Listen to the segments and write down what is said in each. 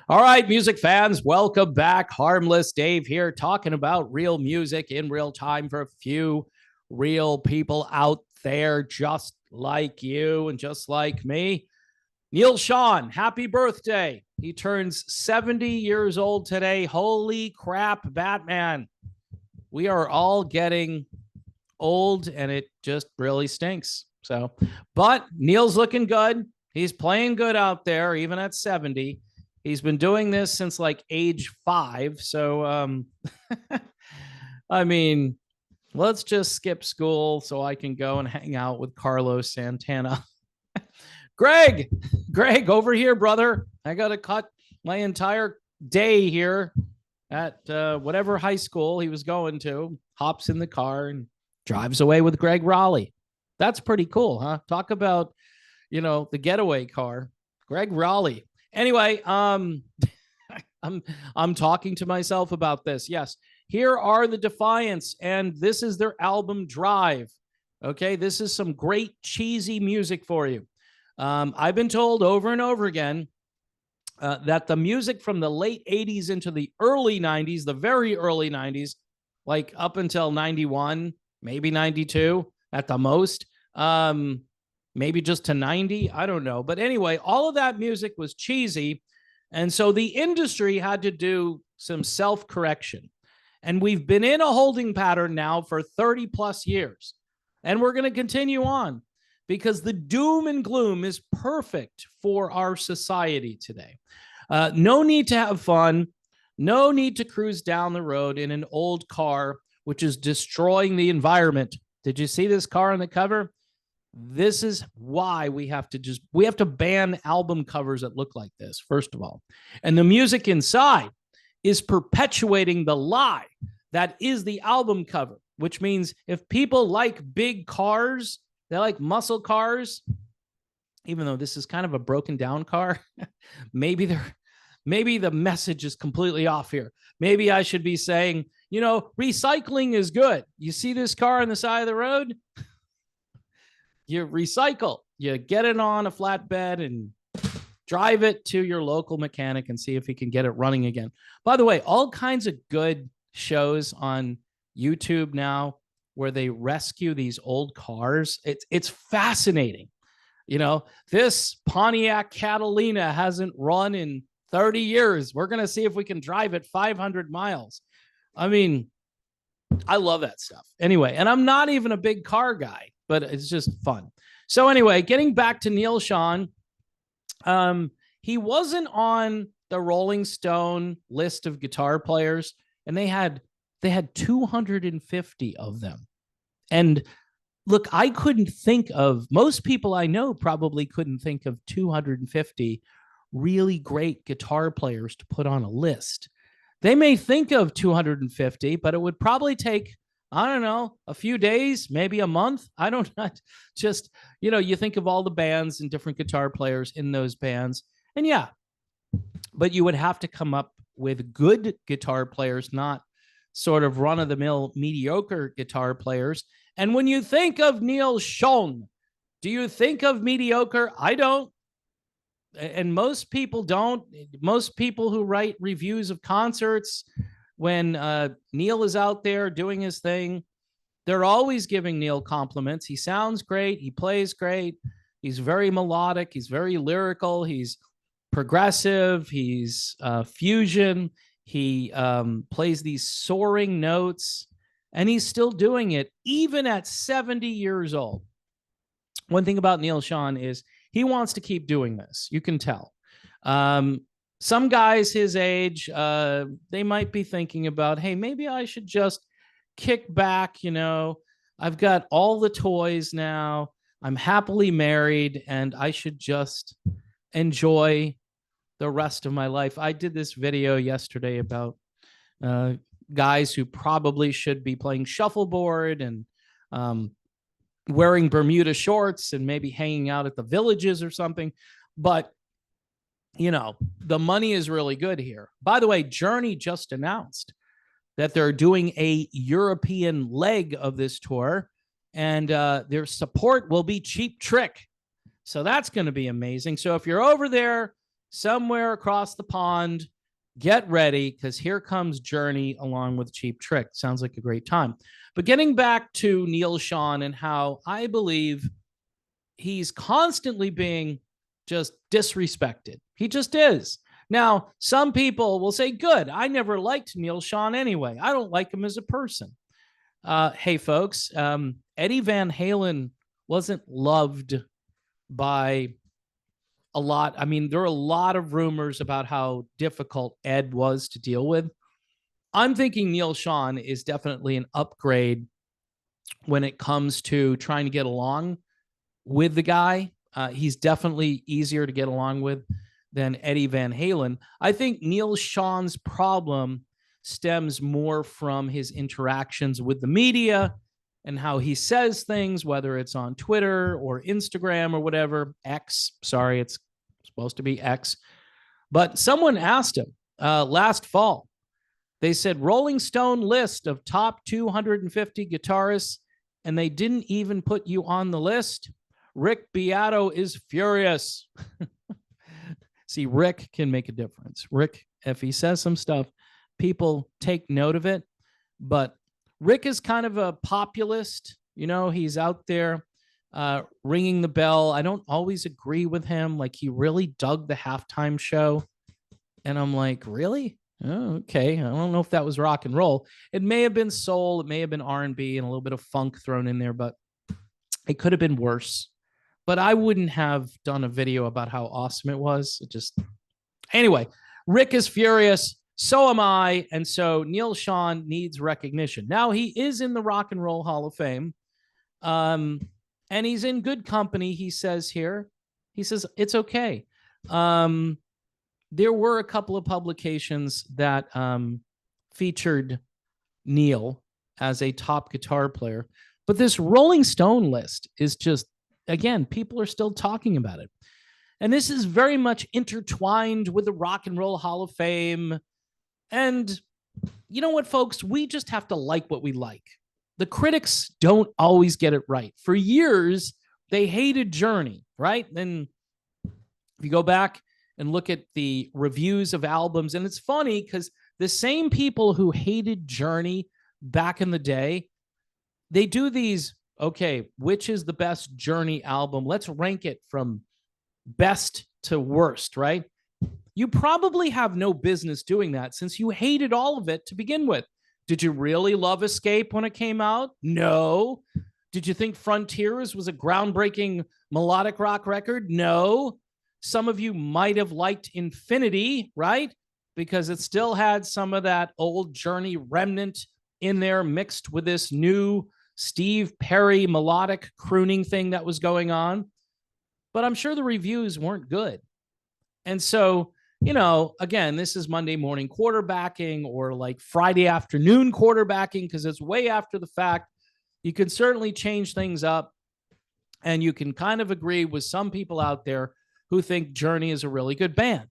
All right, music fans, welcome back. Harmless Dave here, talking about real music in real time for a few real people out there just like you and just like me. Neal Schon, happy birthday. He turns 70 years old today. Holy crap, Batman. We are all getting old and it just really stinks. But Neal's looking good. He's playing good out there, even at 70. He's been doing this since like age 5. I mean, let's just skip school so I can go and hang out with Carlos Santana. Greg, over here, brother. I got to cut my entire day here at whatever high school he was going to. Hops in the car and drives away with Greg Raleigh. That's pretty cool, huh? Talk about, the getaway car. Greg Raleigh. Anyway, I'm talking to myself about this. Yes, here are the Defiants, and this is their album Drive. Okay, this is some great cheesy music for you. I've been told over and over again that the music from the late 80s into the early 90s, the very early 90s, like up until 91, maybe 92 at the most, maybe just to 90, I don't know. But anyway, all of that music was cheesy. And so the industry had to do some self-correction. And we've been in a holding pattern now for 30 plus years. And we're going to continue on because the doom and gloom is perfect for our society today. No need to have fun. No need to cruise down the road in an old car, which is destroying the environment. Did you see this car on the cover? This is why we have to ban album covers that look like this, first of all. And the music inside is perpetuating the lie that is the album cover, which means if people like big cars, they like muscle cars, even though this is kind of a broken down car, maybe the message is completely off here. Maybe I should be saying, recycling is good. You see this car on the side of the road? You recycle, you get it on a flatbed and drive it to your local mechanic and see if he can get it running again. By the way, all kinds of good shows on YouTube now where they rescue these old cars. It's fascinating. This Pontiac Catalina hasn't run in 30 years. We're going to see if we can drive it 500 miles. I mean, I love that stuff. Anyway, and I'm not even a big car guy, but it's just fun. So anyway, getting back to Neal Schon, he wasn't on the Rolling Stone list of guitar players, and they had 250 of them. And look, I couldn't think of, most people I know probably couldn't think of 250 really great guitar players to put on a list. They may think of 250, but it would probably take, I don't know, a few days, maybe a month. I don't know. Just, you think of all the bands and different guitar players in those bands. And yeah, but you would have to come up with good guitar players, not sort of run-of-the-mill mediocre guitar players. And when you think of Neal Schon, do you think of mediocre? I don't. And most people don't. Most people who write reviews of concerts, when Neal is out there doing his thing, they're always giving Neal compliments. He sounds great. He plays great. He's very melodic. He's very lyrical. He's progressive. He's fusion. He plays these soaring notes, and he's still doing it even at 70 years old. One thing about Neal Schon is he wants to keep doing this. You can tell. Some guys his age, they might be thinking about, hey, maybe I should just kick back. I've got all the toys now. I'm happily married, and I should just enjoy the rest of my life. I did this video yesterday about guys who probably should be playing shuffleboard and wearing Bermuda shorts and maybe hanging out at the villages or something. But, the money is really good here. By the way, Journey just announced that they're doing a European leg of this tour, and their support will be Cheap Trick. So that's going to be amazing. So if you're over there somewhere across the pond. Get ready, because here comes Journey along with Cheap Trick. Sounds like a great time. But getting back to Neal Schon and how I believe he's constantly being just disrespected. He just is. Now, some people will say, good, I never liked Neal Schon anyway. I don't like him as a person. Hey, folks, Eddie Van Halen wasn't loved by a lot. I mean, there are a lot of rumors about how difficult Ed was to deal with. I'm thinking Neal Schon is definitely an upgrade when it comes to trying to get along with the guy. He's definitely easier to get along with than Eddie Van Halen. I think Neal Schon's problem stems more from his interactions with the media and how he says things, whether it's on Twitter or Instagram or whatever. X, sorry, it's supposed to be X. But someone asked him last fall. They said Rolling Stone list of top 250 guitarists, and they didn't even put you on the list. Rick Beato is furious. See, Rick can make a difference. Rick, if he says some stuff, people take note of it. But Rick is kind of a populist. You know, he's out there ringing the bell. I don't always agree with him. Like, he really dug the halftime show. And I'm like, really? Oh, okay. I don't know if that was rock and roll. It may have been soul. It may have been R&B and a little bit of funk thrown in there, but it could have been worse. But I wouldn't have done a video about how awesome it was. It just, anyway, Rick is furious. So am I. And so Neal Schon needs recognition. Now, he is in the Rock and Roll Hall of Fame. And he's in good company, he says here. He says, it's okay. There were a couple of publications that featured Neal as a top guitar player. But this Rolling Stone list is just, again, people are still talking about it. And this is very much intertwined with the Rock and Roll Hall of Fame. And you know what, folks? We just have to like what we like. The critics don't always get it right. For years, they hated Journey, right? Then if you go back and look at the reviews of albums, and it's funny because the same people who hated Journey back in the day, they do these, okay, which is the best Journey album? Let's rank it from best to worst, right? You probably have no business doing that since you hated all of it to begin with. Did you really love Escape when it came out? No. Did you think Frontiers was a groundbreaking melodic rock record? No. Some of you might have liked Infinity, right? Because it still had some of that old Journey remnant in there mixed with this new Steve Perry melodic crooning thing that was going on. But I'm sure the reviews weren't good. And so, you know, again, this is Monday morning quarterbacking or like Friday afternoon quarterbacking because it's way after the fact. You can certainly change things up, and you can kind of agree with some people out there who think Journey is a really good band.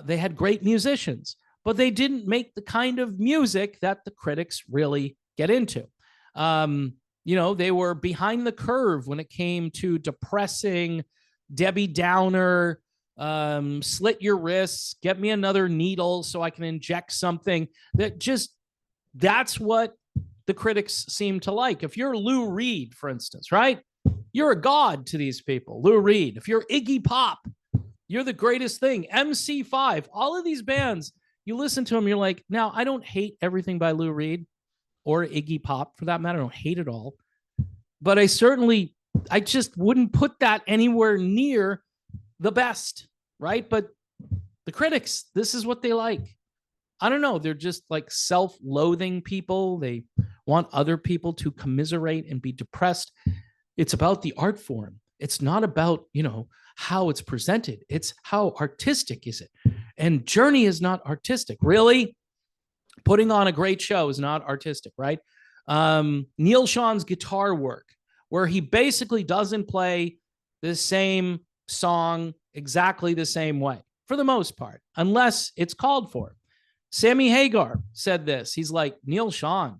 They had great musicians, but they didn't make the kind of music that the critics really get into. You know, they were behind the curve when it came to depressing, Debbie Downer, slit your wrists, get me another needle so I can inject something. That's what the critics seem to like. If you're Lou Reed, for instance, right? You're a god to these people, Lou Reed. If you're Iggy Pop, you're the greatest thing. MC5, all of these bands, you listen to them, you're like, now, I don't hate everything by Lou Reed or Iggy Pop for that matter. I don't hate it all. But I just wouldn't put that anywhere near the best, right? But the critics, this is what they like. I don't know. They're just like self-loathing people. They want other people to commiserate and be depressed. It's about the art form. It's not about, you know, how it's presented. It's how artistic is it? And Journey is not artistic. Really? Putting on a great show is not artistic, right? Neal Schon's guitar work, where he basically doesn't play the same song exactly the same way, for the most part, unless it's called for. Sammy Hagar said this. He's like, Neal Schon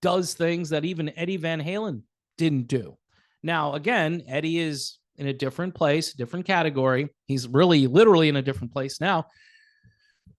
does things that even Eddie Van Halen didn't do. Now, again, Eddie is in a different place, different category. He's really literally in a different place now.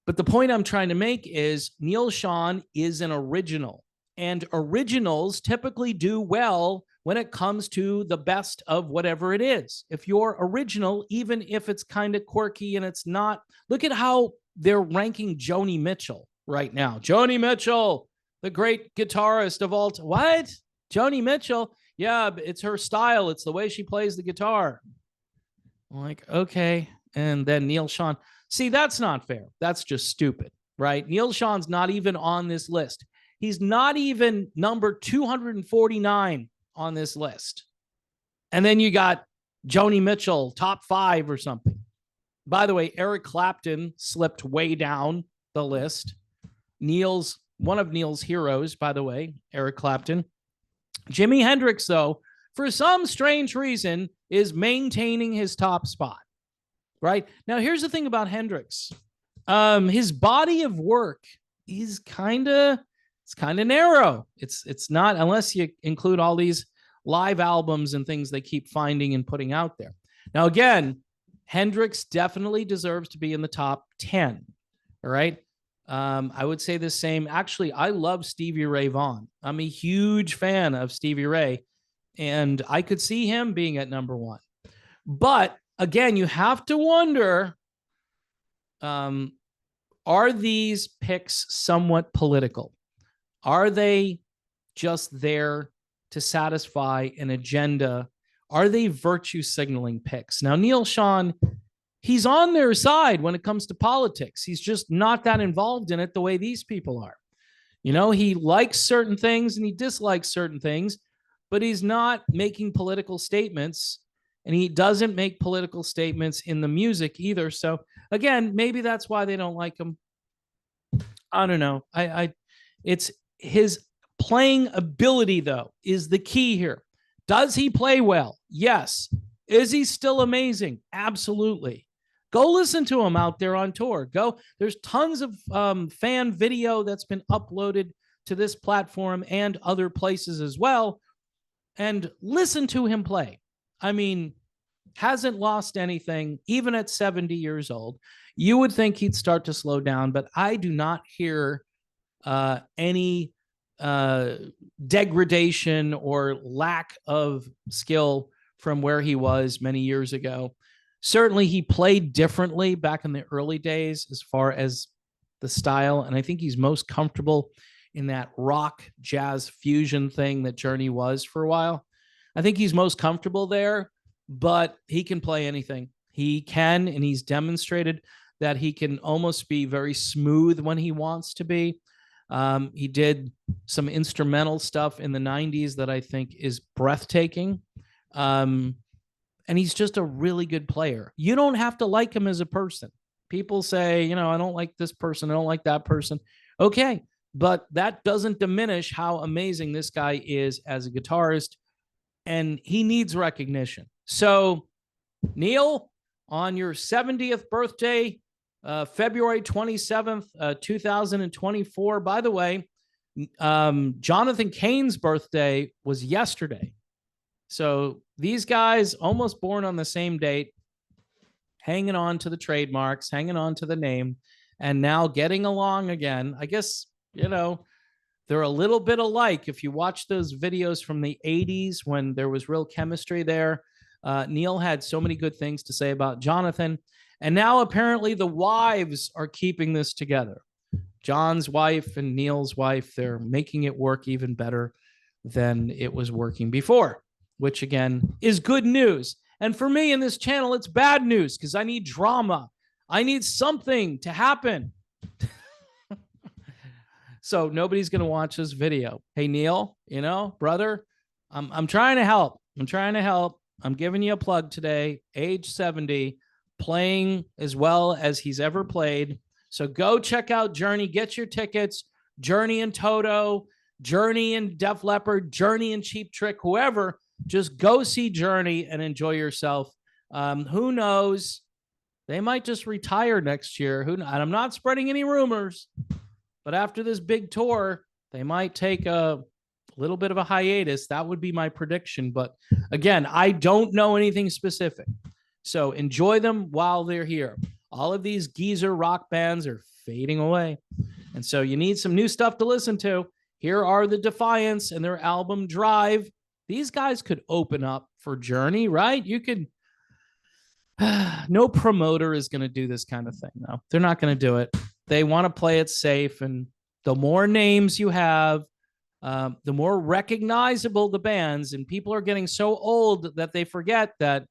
But the point I'm trying to make is Neal Schon is an original, and originals typically do well when it comes to the best of whatever it is. If you're original, even if it's kind of quirky and it's not, look at how they're ranking Joni Mitchell right now. Joni Mitchell, the great guitarist of all time. What? Joni Mitchell? Yeah, it's her style. It's the way she plays the guitar. I'm like, okay. And then Neal Schon. See, that's not fair. That's just stupid, right? Neal Schon's not even on this list. He's not even number 249 on this list. And then you got Joni Mitchell, top 5 or something. By the way, Eric Clapton slipped way down the list. One of Neal's heroes, by the way, Eric Clapton. Jimi Hendrix, though, for some strange reason, is maintaining his top spot. Right? Now, here's the thing about Hendrix. His body of work is kind of narrow. It's not, unless you include all these live albums and things they keep finding and putting out there. Now, again, Hendrix definitely deserves to be in the top 10. All right. I would say the same. Actually, I love Stevie Ray Vaughan. I'm a huge fan of Stevie Ray, and I could see him being at number 1. But again, you have to wonder, are these picks somewhat political? Are they just there to satisfy an agenda? Are they virtue signaling picks? Now, Neal Schon, he's on their side when it comes to politics. He's just not that involved in it the way these people are. You know, he likes certain things and he dislikes certain things, but he's not making political statements. And he doesn't make political statements in the music either. So again, maybe that's why they don't like him. I don't know. It's his playing ability, though, is the key here. Does he play well? Yes. Is he still amazing? Absolutely. Go listen to him out there on tour. There's tons of fan video that's been uploaded to this platform and other places as well. And listen to him play. I mean, hasn't lost anything, even at 70 years old. You would think he'd start to slow down, but I do not hear any degradation or lack of skill from where he was many years ago. Certainly, he played differently back in the early days as far as the style, and I think he's most comfortable in that rock jazz fusion thing that Journey was for a while. I think he's most comfortable there, but he can play anything. He can, and he's demonstrated that he can almost be very smooth when he wants to be. He did some instrumental stuff in the 90s that I think is breathtaking. And he's just a really good player. You don't have to like him as a person. People say, you know, I don't like this person, I don't like that person. Okay, but that doesn't diminish how amazing this guy is as a guitarist, and he needs recognition. So, Neal, on your 70th birthday, February 27th, 2024. By the way, Jonathan Cain's birthday was yesterday. So these guys almost born on the same date, hanging on to the trademarks, hanging on to the name, and now getting along again. I guess, you know, they're a little bit alike. If you watch those videos from the 80s when there was real chemistry there, Neal had so many good things to say about Jonathan. And now apparently the wives are keeping this together. John's wife and Neal's wife, they're making it work even better than it was working before, which again is good news. And for me in this channel, it's bad news because I need drama. I need something to happen. So nobody's going to watch this video. Hey, Neal, you know, brother, I'm trying to help. I'm trying to help. I'm giving you a plug today, age 70, playing as well as he's ever played. So go check out Journey, get your tickets, Journey and Toto, Journey and Def Leppard, Journey and Cheap Trick, whoever, just go see Journey and enjoy yourself. Who knows? They might just retire next year. And I'm not spreading any rumors, but after this big tour, they might take a a little bit of a hiatus. That would be my prediction. But again, I don't know anything specific. So enjoy them while they're here. All of these geezer rock bands are fading away. And so you need some new stuff to listen to. Here are the Defiance and their album Drive. These guys could open up for Journey, right? You could. No promoter is going to do this kind of thing, though. They're not going to do it. They want to play it safe. And the more names you have, the more recognizable the bands. And people are getting so old that they forget that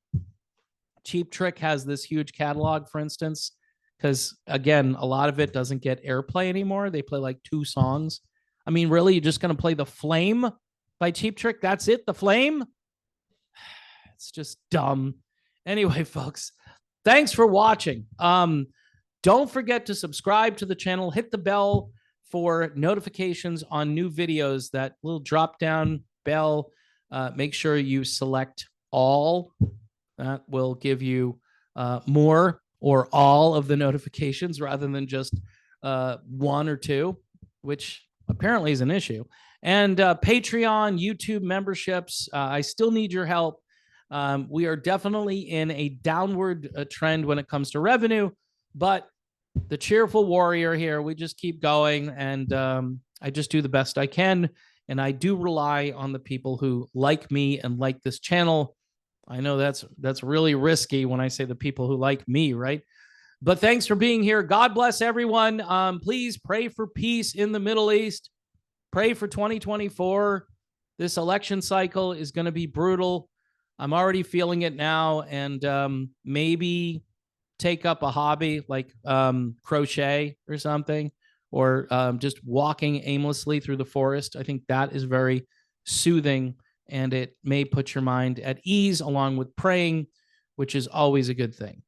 Cheap Trick has this huge catalog, for instance, because, again, a lot of it doesn't get airplay anymore. They play like 2 songs. I mean, really, you're just going to play The Flame by Cheap Trick? That's it? The Flame? It's just dumb. Anyway, folks, thanks for watching. Don't forget to subscribe to the channel. Hit the bell for notifications on new videos. That little drop-down bell. Make sure you select all. That will give you more or all of the notifications rather than just 1 or 2, which apparently is an issue. And Patreon, YouTube memberships. I still need your help. We are definitely in a downward trend when it comes to revenue, but the cheerful warrior here, we just keep going, and I just do the best I can. And I do rely on the people who like me and like this channel. I know that's really risky when I say the people who like me, right? But thanks for being here. God bless everyone. Please pray for peace in the Middle East. Pray for 2024. This election cycle is going to be brutal. I'm already feeling it now, and maybe take up a hobby like crochet or something, or just walking aimlessly through the forest. I think that is very soothing, and it may put your mind at ease along with praying, which is always a good thing.